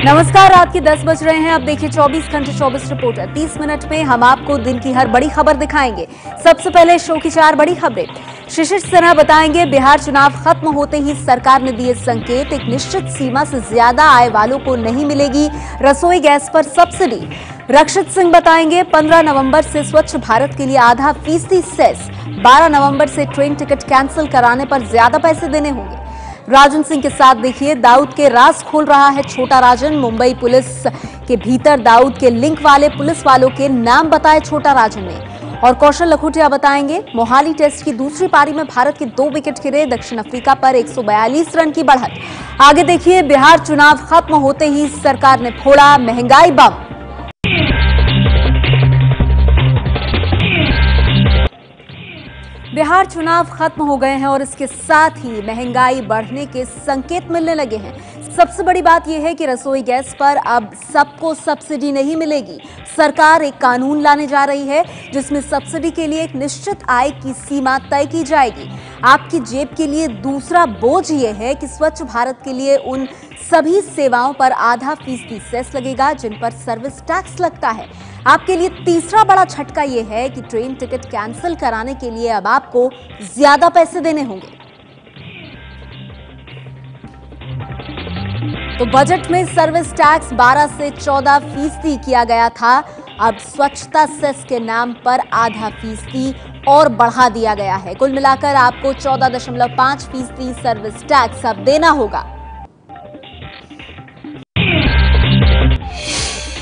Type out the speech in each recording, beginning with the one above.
नमस्कार, रात के 10 बज रहे हैं। अब देखिए 24 घंटे 24 रिपोर्टर 30 मिनट में हम आपको दिन की हर बड़ी खबर दिखाएंगे। सबसे पहले शो की 4 बड़ी खबरें। शिशिर सिन्हा बताएंगे बिहार चुनाव खत्म होते ही सरकार ने दिए संकेत, एक निश्चित सीमा से ज्यादा आय वालों को नहीं मिलेगी रसोई गैस पर सब्सिडी। रक्षित सिंह बताएंगे 15 नवंबर से स्वच्छ भारत के लिए आधा फीसदी सेस, 12 नवंबर से ट्रेन टिकट कैंसिल कराने पर ज्यादा पैसे देने होंगे। राजन सिंह के साथ देखिए दाऊद के राज खोल रहा है छोटा राजन। मुंबई पुलिस के भीतर दाऊद के लिंक वाले पुलिस वालों के नाम बताए छोटा राजन ने। और कौशल लखोटिया बताएंगे मोहाली टेस्ट की दूसरी पारी में भारत के 2 विकेट गिरे, दक्षिण अफ्रीका पर 142 रन की बढ़त। आगे देखिए बिहार चुनाव खत्म होते ही सरकार ने फोड़ा महंगाई बम। बिहार चुनाव खत्म हो गए हैं और इसके साथ ही महंगाई बढ़ने के संकेत मिलने लगे हैं। सबसे बड़ी बात यह है कि रसोई गैस पर अब सबको सब्सिडी नहीं मिलेगी। सरकार एक कानून लाने जा रही है जिसमें सब्सिडी के लिए एक निश्चित आय की सीमा तय की जाएगी। आपकी जेब के लिए दूसरा बोझ यह है कि स्वच्छ भारत के लिए उन सभी सेवाओं पर आधा फीसदी सेस लगेगा जिन पर सर्विस टैक्स लगता है। आपके लिए तीसरा बड़ा झटका यह है कि ट्रेन टिकट कैंसिल कराने के लिए अब आपको ज्यादा पैसे देने होंगे। तो बजट में सर्विस टैक्स 12 से 14 फीसदी किया गया था, अब स्वच्छता सेस के नाम पर आधा फीसदी और बढ़ा दिया गया है। कुल मिलाकर आपको 14.5 फीसदी सर्विस टैक्स अब देना होगा।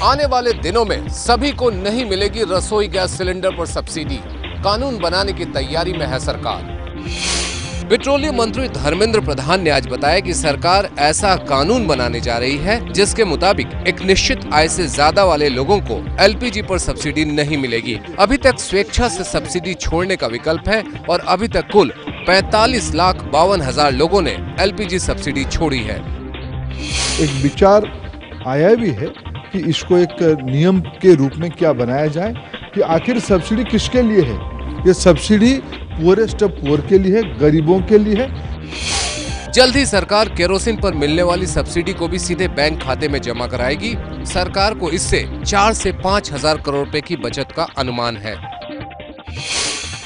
आने वाले दिनों में सभी को नहीं मिलेगी रसोई गैस सिलेंडर पर सब्सिडी, कानून बनाने की तैयारी में है सरकार। पेट्रोलियम मंत्री धर्मेंद्र प्रधान ने आज बताया कि सरकार ऐसा कानून बनाने जा रही है जिसके मुताबिक एक निश्चित आय से ज्यादा वाले लोगों को एलपीजी पर सब्सिडी नहीं मिलेगी। अभी तक स्वेच्छा से सब्सिडी छोड़ने का विकल्प है और अभी तक कुल 45,52,000 लोगों ने एलपीजी सब्सिडी छोड़ी है। एक विचार आया भी है कि इसको एक नियम के रूप में क्या बनाया जाए कि आखिर सब्सिडी किसके लिए है। ये सब्सिडी पुअरेस्ट ऑफ पुअर के लिए है, गरीबों के लिए है। जल्द ही सरकार केरोसिन पर मिलने वाली सब्सिडी को भी सीधे बैंक खाते में जमा कराएगी। सरकार को इससे 4 से 5 हजार करोड़ रुपए की बचत का अनुमान है।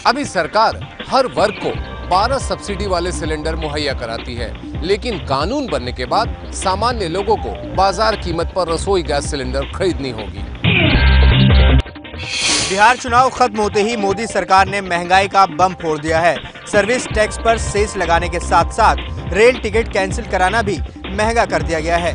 अभी सरकार हर वर्ग को 12 सब्सिडी वाले सिलेंडर मुहैया कराती है, लेकिन कानून बनने के बाद सामान्य लोगों को बाजार कीमत पर रसोई गैस सिलेंडर खरीदनी होगी। बिहार चुनाव खत्म होते ही मोदी सरकार ने महंगाई का बम फोड़ दिया है। सर्विस टैक्स पर सेस लगाने के साथ साथ रेल टिकट कैंसिल कराना भी महंगा कर दिया गया है।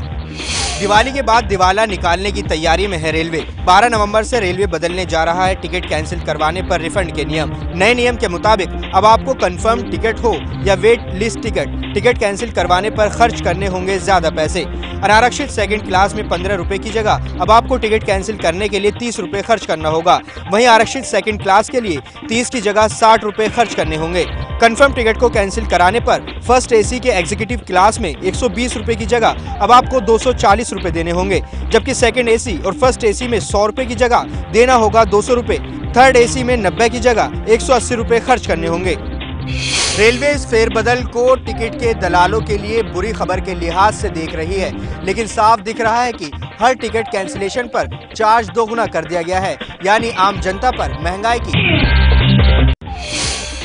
दिवाली के बाद दिवाला निकालने की तैयारी में है रेलवे। 12 नवंबर से रेलवे बदलने जा रहा है टिकट कैंसिल करवाने पर रिफंड के नियम। नए नियम के मुताबिक अब आपको कंफर्म टिकट हो या वेट लिस्ट टिकट कैंसिल करवाने पर खर्च करने होंगे ज्यादा पैसे। अनारक्षित सेकंड क्लास में 15 रुपए की जगह अब आपको टिकट कैंसिल करने के लिए 30 रुपए खर्च करना होगा। वहीं आरक्षित सेकंड क्लास के लिए 30 की जगह 60 रुपए खर्च करने होंगे। कंफर्म टिकट को कैंसिल कराने पर फर्स्ट एसी के एग्जीक्यूटिव क्लास में 120 रुपए की जगह अब आपको 240 रुपए देने होंगे, जबकि सेकंड एसी और फर्स्ट एसी में 100 रुपए की जगह देना होगा 200 रुपए। थर्ड एसी में 90 की जगह 180 रुपए खर्च करने होंगे। रेलवे इस फेरबदल को टिकट के दलालों के लिए बुरी खबर के लिहाज से देख रही है, लेकिन साफ दिख रहा है कि हर टिकट कैंसिलेशन पर चार्ज दोगुना कर दिया गया है, यानी आम जनता पर महंगाई की।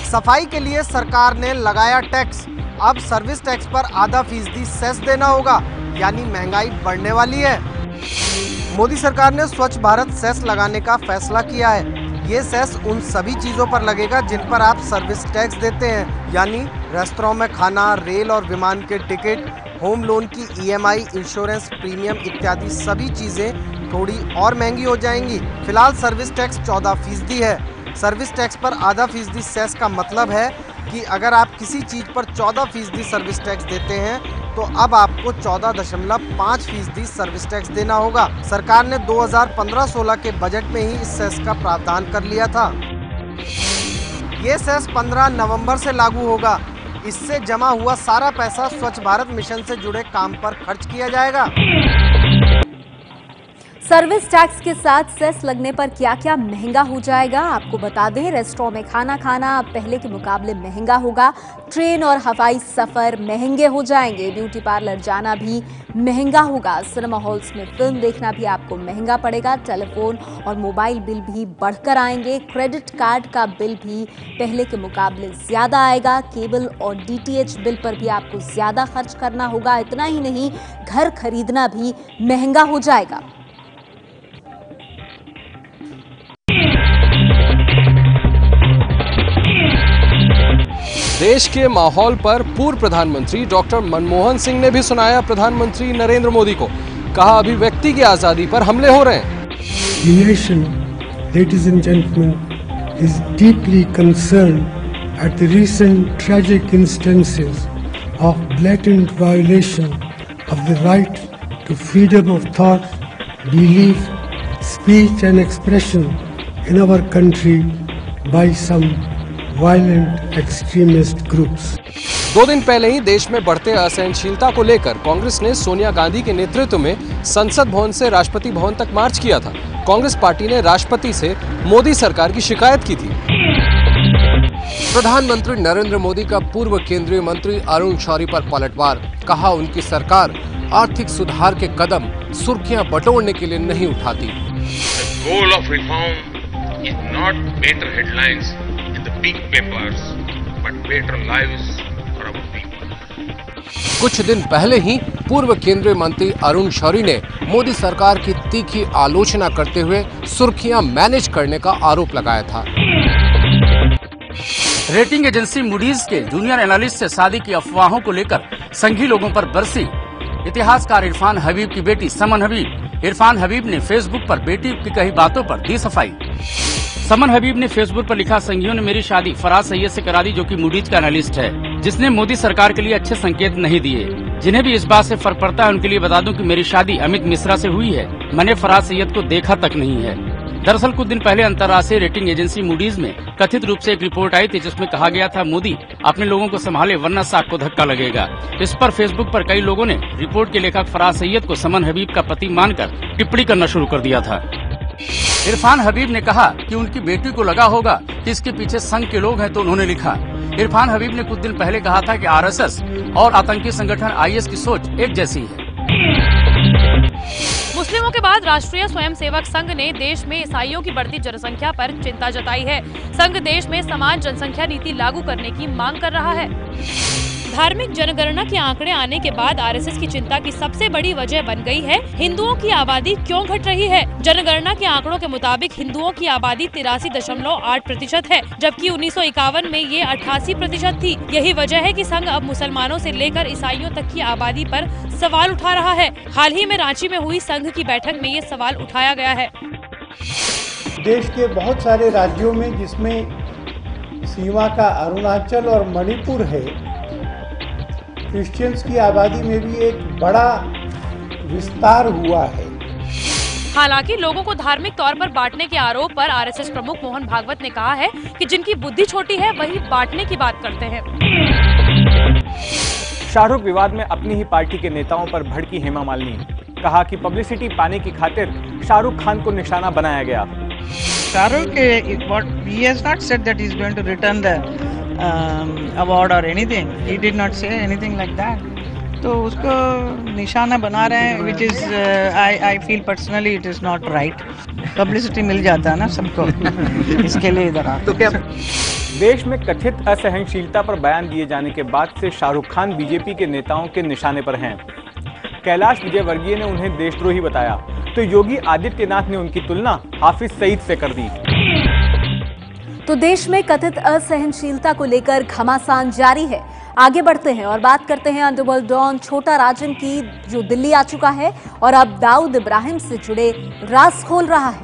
सफाई के लिए सरकार ने लगाया टैक्स, अब सर्विस टैक्स पर आधा फीसदी सेस देना होगा, यानी महंगाई बढ़ने वाली है। मोदी सरकार ने स्वच्छ भारत सेस लगाने का फैसला किया है। ये सेस उन सभी चीज़ों पर लगेगा जिन पर आप सर्विस टैक्स देते हैं, यानी रेस्तरां में खाना, रेल और विमान के टिकट, होम लोन की ईएमआई, इंश्योरेंस प्रीमियम इत्यादि सभी चीज़ें थोड़ी और महंगी हो जाएंगी। फिलहाल सर्विस टैक्स 14% है। सर्विस टैक्स पर आधा फीसदी सेस का मतलब है कि अगर आप किसी चीज़ पर 14% सर्विस टैक्स देते हैं तो अब आपको 14.5% सर्विस टैक्स देना होगा। सरकार ने 2015-16 के बजट में ही इस सेस का प्रावधान कर लिया था। ये सेस 15 नवंबर से लागू होगा। इससे जमा हुआ सारा पैसा स्वच्छ भारत मिशन से जुड़े काम पर खर्च किया जाएगा। सर्विस टैक्स के साथ सेस लगने पर क्या क्या महंगा हो जाएगा, आपको बता दें। रेस्टोरेंट में खाना खाना अब पहले के मुकाबले महंगा होगा। ट्रेन और हवाई सफर महंगे हो जाएंगे। ब्यूटी पार्लर जाना भी महंगा होगा। सिनेमा हॉल्स में फिल्म देखना भी आपको महंगा पड़ेगा। टेलीफोन और मोबाइल बिल भी बढ़कर आएंगे। क्रेडिट कार्ड का बिल भी पहले के मुकाबले ज्यादा आएगा। केबल और डीटीएच बिल पर भी आपको ज्यादा खर्च करना होगा। इतना ही नहीं, घर खरीदना भी महंगा हो जाएगा। देश के माहौल पर पूर्व प्रधानमंत्री डॉक्टर मनमोहन सिंह ने भी सुनाया प्रधानमंत्री नरेंद्र मोदी को। कहा, अभिव्यक्ति की आजादी पर हमले हो रहे हैं। The nation, ladies and gentlemen, is deeply concerned at the recent tragic instances of blatant violation of the right to freedom of thought, belief, speech and expression in our country by some violent extremist groups. 2 दिन पहले ही देश में बढ़ते असहनशीलता को लेकर कांग्रेस ने सोनिया गांधी के नेतृत्व में संसद भवन से राष्ट्रपति भवन तक मार्च किया था। कांग्रेस पार्टी ने राष्ट्रपति से मोदी सरकार की शिकायत की थी। प्रधानमंत्री नरेंद्र मोदी का पूर्व केंद्रीय मंत्री अरुण शौरी पर पलटवार। कहा, उनकी सरकार आर्थिक सुधार के कदम सुर्खियां बटोरने के लिए नहीं उठाती। The goal of reform is not better headlines in the big papers, but better lives for our people. कुछ दिन पहले ही पूर्व केंद्रीय मंत्री अरुण शौरी ने मोदी सरकार की तीखी आलोचना करते हुए सुर्खियां मैनेज करने का आरोप लगाया था। रेटिंग एजेंसी मूडीज के जूनियर एनालिस्ट से शादी की अफवाहों को लेकर संघी लोगों पर बरसी इतिहासकार इरफान हबीब की बेटी समन हबीब। इरफान हबीब ने फेसबुक पर बेटी की कही बातों पर दी सफाई। समन हबीब ने फेसबुक पर लिखा, संघियों ने मेरी शादी फराज सैयद से करा दी, जो कि मूडीज का एनालिस्ट है, जिसने मोदी सरकार के लिए अच्छे संकेत नहीं दिए। जिन्हें भी इस बात से फर्क पड़ता है उनके लिए बता दूं कि मेरी शादी अमित मिश्रा से हुई है। मैंने फराज सैयद को देखा तक नहीं है। दरअसल कुछ दिन पहले अंतर्राष्ट्रीय रेटिंग एजेंसी मूडीज में कथित रूप से एक रिपोर्ट आई थी, जिसमें कहा गया था, मोदी अपने लोगों को संभाले वरना साख को धक्का लगेगा। इस पर फेसबुक पर कई लोगों ने रिपोर्ट के लेखक फराज सैयद को समन हबीब का पति मानकर टिप्पणी करना शुरू कर दिया था। इरफान हबीब ने कहा कि उनकी बेटी को लगा होगा कि इसके पीछे संघ के लोग हैं, तो उन्होंने लिखा। इरफान हबीब ने कुछ दिन पहले कहा था कि आरएसएस और आतंकी संगठन आईएस की सोच एक जैसी है। मुस्लिमों के बाद राष्ट्रीय स्वयंसेवक संघ ने देश में ईसाइयों की बढ़ती जनसंख्या पर चिंता जताई है। संघ देश में समान जनसंख्या नीति लागू करने की मांग कर रहा है। धार्मिक जनगणना के आंकड़े आने के बाद आरएसएस की चिंता की सबसे बड़ी वजह बन गई है हिंदुओं की आबादी क्यों घट रही है। जनगणना के आंकड़ों के मुताबिक हिंदुओं की आबादी 83.8% है, जबकि 1951 में ये 88% थी। यही वजह है कि संघ अब मुसलमानों से लेकर ईसाइयों तक की आबादी पर सवाल उठा रहा है। हाल ही में रांची में हुई संघ की बैठक में ये सवाल उठाया गया है। देश के बहुत सारे राज्यों में, जिसमें सीमा का अरुणाचल और मणिपुर है, क्रिश्चियंस की आबादी में भी एक बड़ा विस्तार हुआ है। हालांकि लोगों को धार्मिक तौर पर बांटने के आरोप पर आरएसएस प्रमुख मोहन भागवत ने कहा है कि जिनकी बुद्धि छोटी है वही बांटने की बात करते हैं। शाहरुख विवाद में अपनी ही पार्टी के नेताओं पर भड़की हेमा मालिनी। कहा कि पब्लिसिटी पाने की खातिर शाहरुख खान को निशाना बनाया गया। Shahrukh he has not said that he is going to return the award or anything. He did not say anything like that. तो उसको निशाना बना रहे हैं, which is I feel personally it is not right. Publicity मिल जाता है ना सबको, इसके लिए इधर आ। तो क्या देश में कथित असहनशीलता पर बयान दिए जाने के बाद से शाहरुख खान बीजेपी के नेताओं के निशाने पर हैं। कैलाश विजयवर्गीय ने उन्हें देशद्रोही बताया, तो योगी आदित्यनाथ ने उनकी तुलना हाफिज सईद से कर दी। तो देश में कथित असहनशीलता को लेकर घमासान जारी है। आगे बढ़ते हैं और बात करते हैं अंडरवर्ल्ड डॉन छोटा राजन की, जो दिल्ली आ चुका है और अब दाऊद इब्राहिम से जुड़े राज खोल रहा है।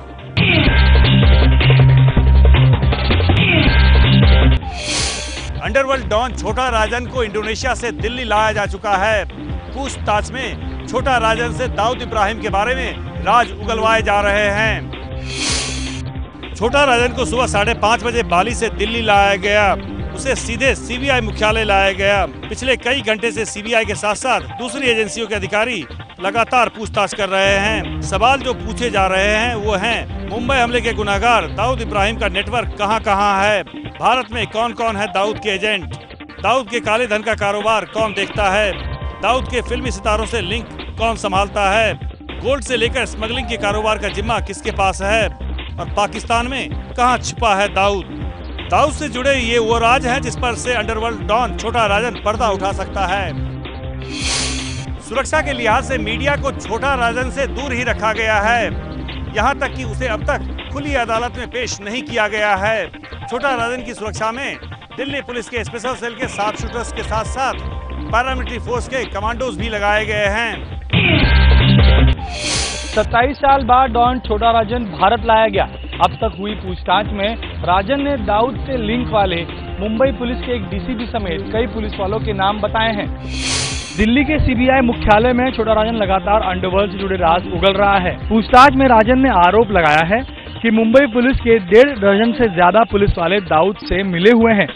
अंडरवर्ल्ड डॉन छोटा राजन को इंडोनेशिया से दिल्ली लाया जा चुका है। पूछताछ में छोटा राजन से दाऊद इब्राहिम के बारे में राज उगलवाए जा रहे हैं। छोटा राजन को सुबह 5:30 बजे बाली से दिल्ली लाया गया। उसे सीधे सीबीआई मुख्यालय लाया गया। पिछले कई घंटे से सीबीआई के साथ साथ दूसरी एजेंसियों के अधिकारी लगातार पूछताछ कर रहे हैं। सवाल जो पूछे जा रहे हैं वो हैं मुंबई हमले के गुनाहगार दाऊद इब्राहिम का नेटवर्क कहां है, भारत में कौन कौन है दाऊद के एजेंट, दाऊद के काले धन का कारोबार कौन देखता है, दाऊद के फिल्मी सितारों से लिंक कौन संभालता है, गोल्ड से लेकर स्मगलिंग के कारोबार का जिम्मा किसके पास है और पाकिस्तान में कहां छिपा है दाऊद। दाऊद से जुड़े ये वो राज हैं जिस पर से अंडरवर्ल्ड डॉन छोटा राजन पर्दा उठा सकता है। सुरक्षा के लिहाज से मीडिया को छोटा राजन से दूर ही रखा गया है, यहाँ तक कि उसे अब तक खुली अदालत में पेश नहीं किया गया है। छोटा राजन की सुरक्षा में दिल्ली पुलिस के स्पेशल सेल के 7 शूटर्स के साथ साथ पैरामिलिट्री फोर्स के कमांडोज भी लगाए गए हैं। 27 साल बाद डॉन छोटा राजन भारत लाया गया। अब तक हुई पूछताछ में राजन ने दाऊद से लिंक वाले मुंबई पुलिस के एक डीसीपी समेत कई पुलिस वालों के नाम बताए हैं। दिल्ली के सीबीआई मुख्यालय में छोटा राजन लगातार अंडरवर्ल्ड से जुड़े राज उगल रहा है। पूछताछ में राजन ने आरोप लगाया है कि मुंबई पुलिस के 1.5 दर्जन से ज्यादा पुलिस वाले दाऊद से मिले हुए हैं।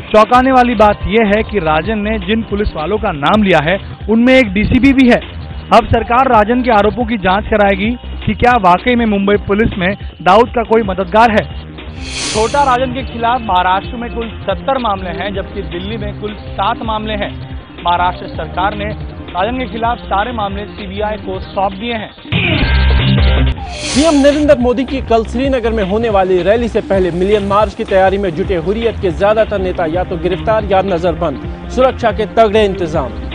चौंकाने वाली बात यह है कि राजन ने जिन पुलिस वालों का नाम लिया है उनमें एक डीसीपी भी है। अब सरकार राजन के आरोपों की जांच कराएगी कि क्या वाकई में मुंबई पुलिस में दाऊद का कोई मददगार है। छोटा राजन के खिलाफ महाराष्ट्र में कुल 70 मामले हैं, जबकि दिल्ली में कुल 7 मामले हैं। महाराष्ट्र सरकार ने राजन के खिलाफ सारे मामले सीबीआई को सौंप दिए हैं। पीएम नरेंद्र मोदी की कल श्रीनगर में होने वाली रैली से पहले मिलियन मार्च की तैयारी में जुटे हुर्रियत के ज्यादातर नेता या तो गिरफ्तार या नजरबंद। सुरक्षा के तगड़े इंतजाम।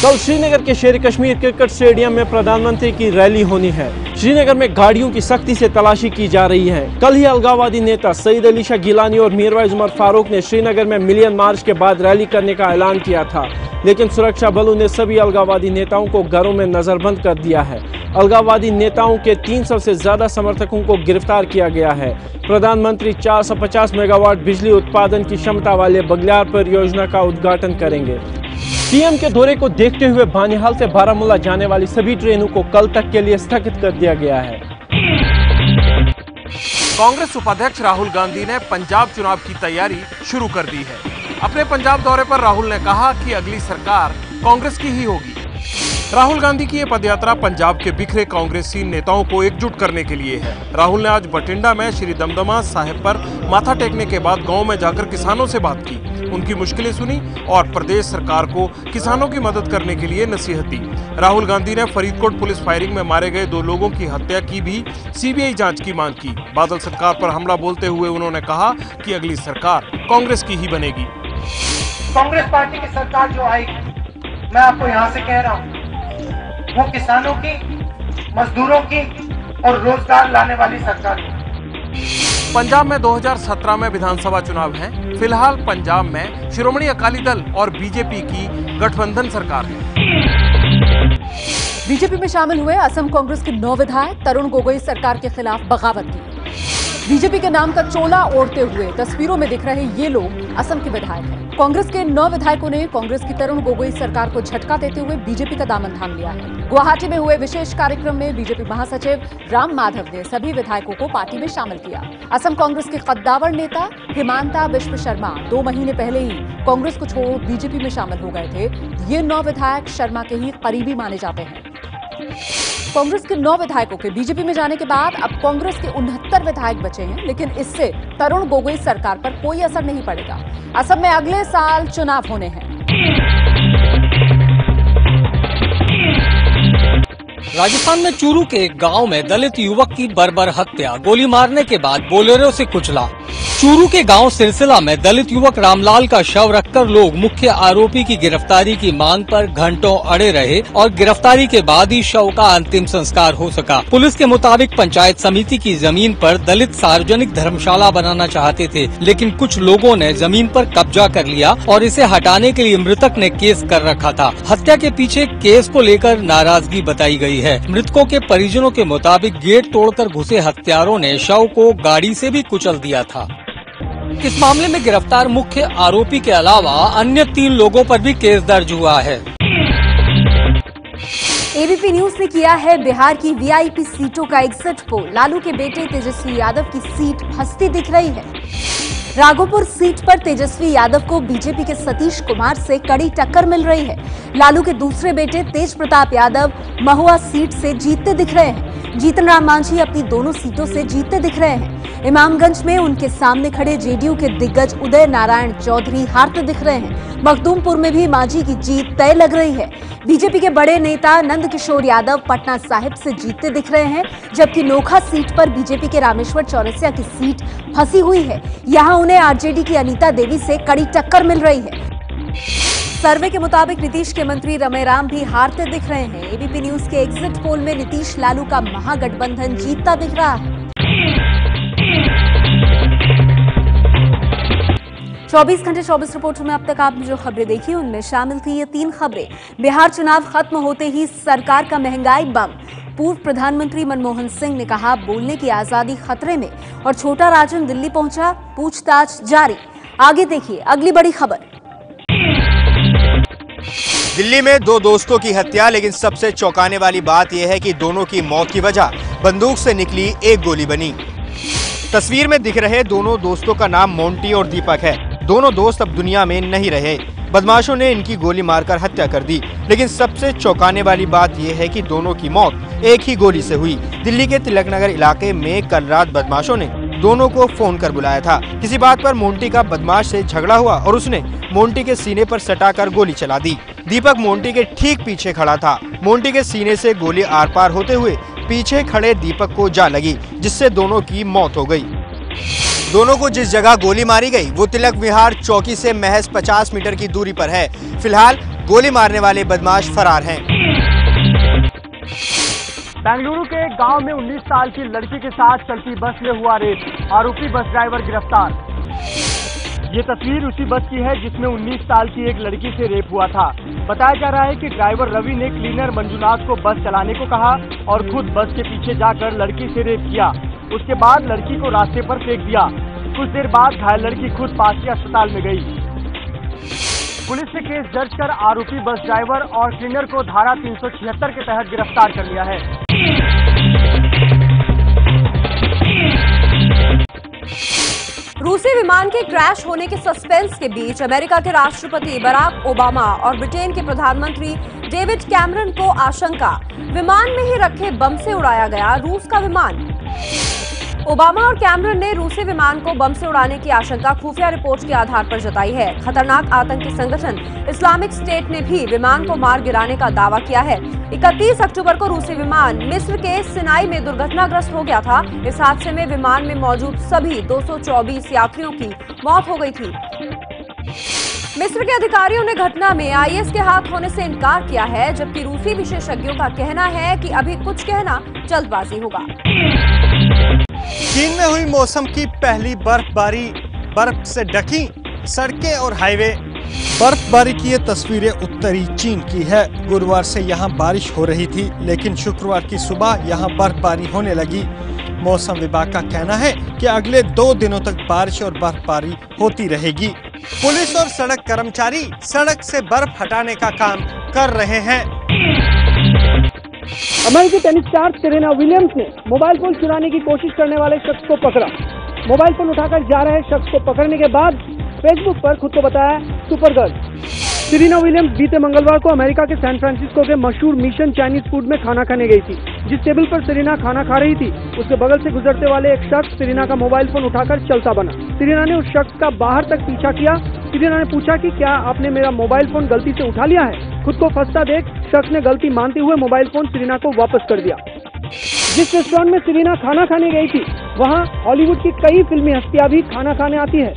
कल श्रीनगर के शेर कश्मीर क्रिकेट स्टेडियम में प्रधानमंत्री की रैली होनी है। श्रीनगर में गाड़ियों की सख्ती से तलाशी की जा रही है। कल ही अलगाववादी नेता सईद अली शाह गिलानी और मीरवाइज उमर फारूक ने श्रीनगर में मिलियन मार्च के बाद रैली करने का ऐलान किया था, लेकिन सुरक्षा बलों ने सभी अलगाववादी नेताओं को घरों में नजरबंद कर दिया है। अलगाववादी नेताओं के 300 से ज्यादा समर्थकों को गिरफ्तार किया गया है। प्रधानमंत्री 450 मेगावाट बिजली उत्पादन की क्षमता वाले बघेलार परियोजना का उद्घाटन करेंगे। पीएम के दौरे को देखते हुए बानिहाल से बारामूला जाने वाली सभी ट्रेनों को कल तक के लिए स्थगित कर दिया गया है। कांग्रेस उपाध्यक्ष राहुल गांधी ने पंजाब चुनाव की तैयारी शुरू कर दी है। अपने पंजाब दौरे पर राहुल ने कहा कि अगली सरकार कांग्रेस की ही होगी। राहुल गांधी की ये पदयात्रा पंजाब के बिखरे कांग्रेसी नेताओं को एकजुट करने के लिए है। राहुल ने आज बठिंडा में श्री दमदमा साहिब पर माथा टेकने के बाद गांव में जाकर किसानों से बात की, उनकी मुश्किलें सुनी और प्रदेश सरकार को किसानों की मदद करने के लिए नसीहत दी। राहुल गांधी ने फरीदकोट पुलिस फायरिंग में मारे गए 2 लोगों की हत्या की भी सीबीआई जांच की मांग की। बादल सरकार पर हमला बोलते हुए उन्होंने कहा कि अगली सरकार कांग्रेस की ही बनेगी। कांग्रेस पार्टी की सरकार जो आएगी, मैं आपको यहाँ से कह रहा हूँ, वो किसानों की, मजदूरों की और रोजगार लाने वाली सरकार है। पंजाब में 2017 में विधानसभा चुनाव हैं। फिलहाल पंजाब में शिरोमणि अकाली दल और बीजेपी की गठबंधन सरकार है। बीजेपी में शामिल हुए असम कांग्रेस के 9 विधायक तरुण गोगोई सरकार के खिलाफ बगावत की। बीजेपी के नाम का चोला ओढ़ते हुए तस्वीरों में दिख रहे ये लोग असम के विधायक हैं। कांग्रेस के 9 विधायकों ने कांग्रेस की तरुण गोगोई सरकार को झटका देते हुए बीजेपी का दामन थाम लिया है। गुवाहाटी में हुए विशेष कार्यक्रम में बीजेपी महासचिव राम माधव ने सभी विधायकों को पार्टी में शामिल किया। असम कांग्रेस के कद्दावर नेता हिमांता बिश्व शर्मा 2 महीने पहले ही कांग्रेस को छोड़ बीजेपी में शामिल हो गए थे। ये 9 विधायक शर्मा के ही करीबी माने जाते हैं। कांग्रेस के 9 विधायकों के बीजेपी में जाने के बाद अब कांग्रेस के 69 विधायक बचे हैं, लेकिन इससे तरुण गोगोई सरकार पर कोई असर नहीं पड़ेगा। असम में अगले साल चुनाव होने हैं। राजस्थान में चूरू के एक गांव में दलित युवक की बर्बर हत्या, गोली मारने के बाद बोलेरो से कुचला। चूरू के गांव सिरसिला में दलित युवक रामलाल का शव रखकर लोग मुख्य आरोपी की गिरफ्तारी की मांग पर घंटों अड़े रहे और गिरफ्तारी के बाद ही शव का अंतिम संस्कार हो सका। पुलिस के मुताबिक पंचायत समिति की जमीन पर दलित सार्वजनिक धर्मशाला बनाना चाहते थे, लेकिन कुछ लोगों ने जमीन पर कब्जा कर लिया और इसे हटाने के लिए मृतक ने केस कर रखा था। हत्या के पीछे केस को लेकर नाराजगी बताई गई है। मृतकों के परिजनों के मुताबिक गेट तोड़कर घुसे हत्यारों ने शव को गाड़ी से भी कुचल दिया था। इस मामले में गिरफ्तार मुख्य आरोपी के अलावा अन्य 3 लोगों पर भी केस दर्ज हुआ है। एबीपी न्यूज ने किया है बिहार की वीआईपी सीटों का एग्जिट पोल। लालू के बेटे तेजस्वी यादव की सीट फंसती दिख रही है। राघोपुर सीट पर तेजस्वी यादव को बीजेपी के सतीश कुमार से कड़ी टक्कर मिल रही है। लालू के दूसरे बेटे तेज प्रताप यादव महुआ सीट से जीतते दिख रहे हैं। जीतन राम मांझी अपनी दोनों सीटों से जीतते दिख रहे हैं। इमामगंज में उनके सामने खड़े जेडीयू के दिग्गज उदय नारायण चौधरी हारते दिख रहे हैं। मखदूमपुर में भी मांझी की जीत तय लग रही है। बीजेपी के बड़े नेता नंद किशोर यादव पटना साहिब से जीतते दिख रहे हैं, जबकि नोखा सीट पर बीजेपी के रामेश्वर चौरसिया की सीट फंसी हुई है। यहां उन्हें आरजेडी की अनीता देवी से कड़ी टक्कर मिल रही है। सर्वे के मुताबिक नीतीश के मंत्री रमेराम भी हारते दिख रहे हैं। एबीपी न्यूज के एग्जिट पोल में नीतीश लालू का महागठबंधन जीतता दिख रहा है। 24 घंटे 24 रिपोर्टर में अब तक आपने जो खबरें देखी उनमें शामिल थी ये 3 खबरें। बिहार चुनाव खत्म होते ही सरकार का महंगाई बम। पूर्व प्रधानमंत्री मनमोहन सिंह ने कहा बोलने की आजादी खतरे में, और छोटा राजन दिल्ली पहुंचा, पूछताछ जारी। आगे देखिए अगली बड़ी खबर। दिल्ली में 2 दोस्तों की हत्या, लेकिन सबसे चौंकाने वाली बात यह है कि दोनों की मौत की वजह बंदूक से निकली एक गोली बनी। तस्वीर में दिख रहे दोनों दोस्तों का नाम मोंटी और दीपक है। दोनों दोस्त अब दुनिया में नहीं रहे। बदमाशों ने इनकी गोली मारकर हत्या कर दी, लेकिन सबसे चौंकाने वाली बात यह है कि दोनों की मौत एक ही गोली से हुई। दिल्ली के तिलक नगर इलाके में कल रात बदमाशों ने दोनों को फोन कर बुलाया था। किसी बात पर मोंटी का बदमाश से झगड़ा हुआ और उसने मोंटी के सीने पर सटाकर गोली चला दी। दीपक मोंटी के ठीक पीछे खड़ा था। मोंटी के सीने से गोली आर पार होते हुए पीछे खड़े दीपक को जा लगी, जिससे दोनों की मौत हो गई। दोनों को जिस जगह गोली मारी गई वो तिलक विहार चौकी से महज 50 मीटर की दूरी पर है। फिलहाल गोली मारने वाले बदमाश फरार हैं। बेंगलुरु के एक गांव में 19 साल की लड़की के साथ चलती बस में हुआ रेप। आरोपी बस ड्राइवर गिरफ्तार। ये तस्वीर उसी बस की है जिसमें 19 साल की एक लड़की से रेप हुआ था। बताया जा रहा है कि ड्राइवर रवि ने क्लीनर मंजुनाथ को बस चलाने को कहा और खुद बस के पीछे जाकर लड़की से रेप किया। उसके बाद लड़की को रास्ते पर फेंक दिया। कुछ देर बाद घायल लड़की खुद पास के अस्पताल में गई। पुलिस ने केस दर्ज कर आरोपी बस ड्राइवर और क्लीनर को धारा 376 के तहत गिरफ्तार कर लिया है। रूसी विमान के क्रैश होने के सस्पेंस के बीच अमेरिका के राष्ट्रपति बराक ओबामा और ब्रिटेन के प्रधानमंत्री डेविड कैमरन को आशंका, विमान में ही रखे बम से उड़ाया गया रूस का विमान। ओबामा और कैमरन ने रूसी विमान को बम से उड़ाने की आशंका खुफिया रिपोर्ट के आधार पर जताई है। खतरनाक आतंकी संगठन इस्लामिक स्टेट ने भी विमान को मार गिराने का दावा किया है। 31 अक्टूबर को रूसी विमान मिस्र के सिनाई में दुर्घटनाग्रस्त हो गया था। इस हादसे में विमान में मौजूद सभी 224 यात्रियों की मौत हो गई थी। मिस्र के अधिकारियों ने घटना में आईएस के हाथ होने से इनकार किया है, जबकि रूसी विशेषज्ञों का कहना है कि अभी कुछ कहना जल्दबाजी होगा। चीन में हुई मौसम की पहली बर्फबारी, बर्फ से ढकी सड़कें और हाईवे। बर्फबारी की ये तस्वीरें उत्तरी चीन की है। गुरुवार से यहाँ बारिश हो रही थी, लेकिन शुक्रवार की सुबह यहाँ बर्फबारी होने लगी। मौसम विभाग का कहना है कि अगले 2 दिनों तक बारिश और बर्फबारी होती रहेगी। पुलिस और सड़क कर्मचारी सड़क से बर्फ हटाने का काम कर रहे हैं। अमेरिकी टेनिस स्टार सेरेना विलियम्स ने मोबाइल फोन चुराने की कोशिश करने वाले शख्स को पकड़ा। मोबाइल फोन उठाकर जा रहे शख्स को पकड़ने के बाद फेसबुक पर खुद को बताया सुपर गर्ल। सेरेना विलियम्स बीते मंगलवार को अमेरिका के सैन फ्रांसिस्को के मशहूर मिशन चाइनीज फूड में खाना खाने गई थी। जिस टेबल पर सेरेना खाना खा रही थी, उसके बगल से गुजरते वाले एक शख्स सेरेना का मोबाइल फोन उठाकर चलता बना। सेरेना ने उस शख्स का बाहर तक पीछा किया। सेरेना ने पूछा कि क्या आपने मेरा मोबाइल फोन गलती से उठा लिया है। खुद को फंसता देख शख्स ने गलती मानते हुए मोबाइल फोन सेरेना को वापस कर दिया। जिस रेस्टोरेंट में सेरेना खाना खाने गई थी, वहाँ हॉलीवुड की कई फिल्मी हस्तियां भी खाना खाने आती है।